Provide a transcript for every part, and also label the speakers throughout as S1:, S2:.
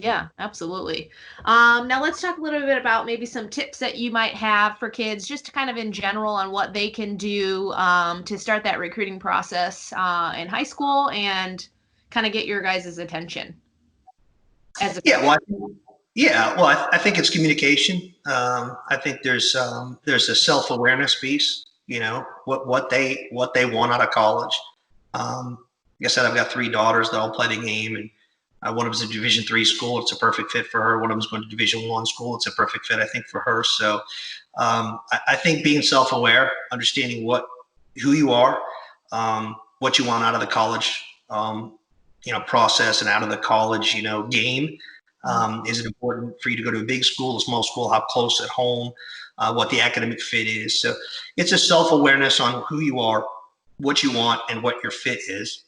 S1: Yeah, absolutely. Now let's talk a little bit about maybe some tips that you might have for kids, just kind of in general on what they can do to start that recruiting process in high school and kind of get your guys' attention as a
S2: Yeah,
S1: coach.
S2: well, I think it's communication. I think there's a self-awareness piece. You know what they want out of college. Like I said, I've got three daughters that all play the game, and one of them's a Division III school. It's a perfect fit for her. One of them's going to Division I school. It's a perfect fit, I think, for her. So I think being self-aware, understanding who you are, what you want out of the college, process and out of the college, game. Is it important for you to go to a big school, a small school, how close at home, what the academic fit is? So it's a self-awareness on who you are, what you want, and what your fit is.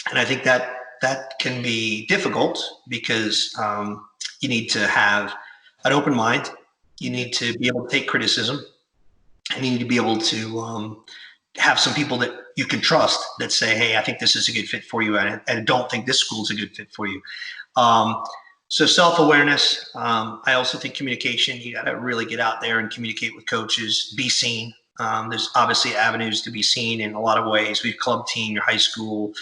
S2: And I think that can be difficult because you need to have an open mind. You need to be able to take criticism, and you need to be able to have some people that you can trust that say, hey, I think this is a good fit for you, and I don't think this school is a good fit for you. So self-awareness. I also think communication. You got to really get out there and communicate with coaches, be seen. There's obviously avenues to be seen in a lot of ways. We have club team, your high school,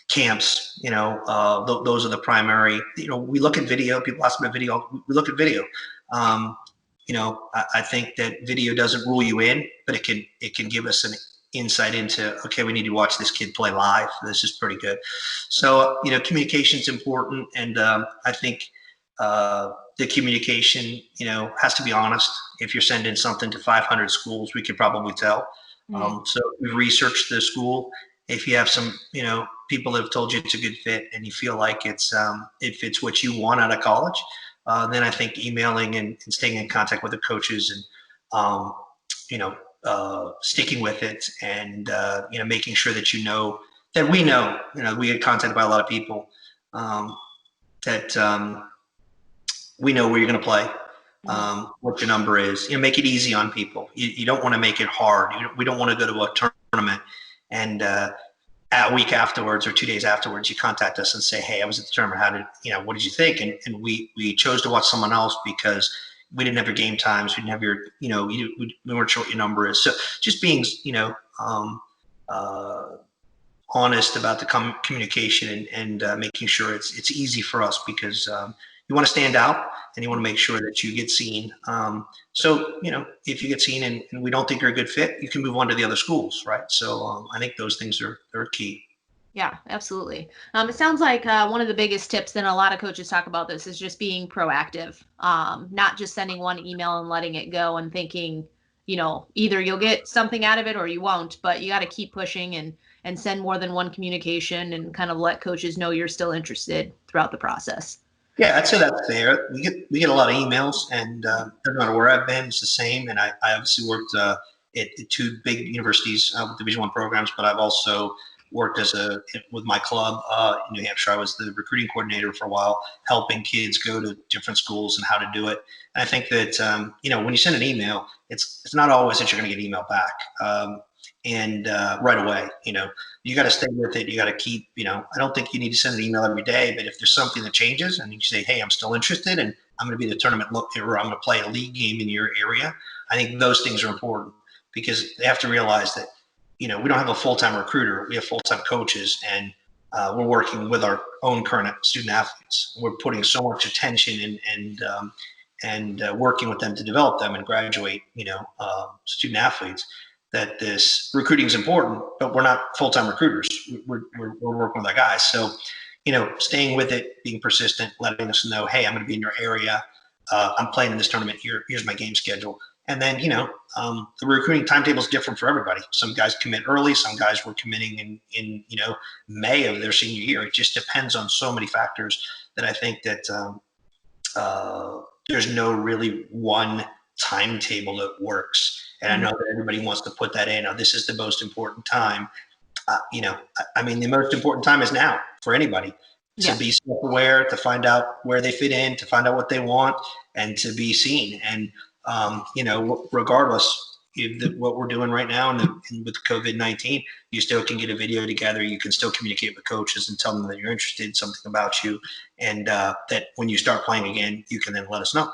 S2: camps, those are the primary. We look at video. People ask about video. We look at video. I think that video doesn't rule you in, but it can give us an insight into, okay, we need to watch this kid play live. This is pretty good. So communication is important, and I think the communication has to be honest. If you're sending something to 500 schools, we could probably tell. So we've researched the school. If you have some people that have told you it's a good fit and you feel like it fits what you want out of college, then I think emailing and staying in contact with the coaches and sticking with it, and making sure that that we get contacted by a lot of people, that we know where you're going to play, what your number is. Make it easy on people. You don't want to make it hard. We don't want to go to a tournament and a week afterwards or 2 days afterwards, you contact us and say, hey, I was at the tournament. What did you think? And we chose to watch someone else because we didn't have your game times. We didn't have your, we weren't sure what your number is. So just being, honest about the communication and making sure it's easy for us, because you want to stand out and you want to make sure that you get seen. So if you get seen and we don't think you're a good fit, you can move on to the other schools, right? So I think those things are key.
S1: Yeah, absolutely. It sounds like one of the biggest tips, and a lot of coaches talk about this, is just being proactive, not just sending one email and letting it go and thinking, either you'll get something out of it or you won't, but you got to keep pushing and send more than one communication and kind of let coaches know you're still interested throughout the process.
S2: Yeah, I'd say that's fair. We get a lot of emails, and doesn't matter where I've been, it's the same. And I obviously worked at two big universities with Division I programs, but I've also worked with my club in New Hampshire. I was the recruiting coordinator for a while, helping kids go to different schools and how to do it. And I think that when you send an email, it's not always that you're going to get email back. And right away, you got to stay with it. You got to keep, I don't think you need to send an email every day, but if there's something that changes and you say, hey, I'm still interested and I'm going to be the tournament or I'm going to play a league game in your area, I think those things are important, because they have to realize that, we don't have a full-time recruiter. We have full-time coaches, and we're working with our own current student athletes. We're putting so much attention and working with them to develop them and graduate, student athletes, that this recruiting is important, but we're not full-time recruiters. We're working with our guys. So, staying with it, being persistent, letting us know, hey, I'm going to be in your area. I'm playing in this tournament. Here's my game schedule. And then, the recruiting timetable is different for everybody. Some guys commit early. Some guys were committing in May of their senior year. It just depends on so many factors that I think that there's no really one timetable that works. And I know that everybody wants to put that in. Oh, this is the most important time. The most important time is now for anybody to be self-aware, to find out where they fit in, to find out what they want, and to be seen. And, regardless, what we're doing right now and with COVID-19, you still can get a video together. You can still communicate with coaches and tell them that you're interested in something about you, and that when you start playing again, you can then let us know.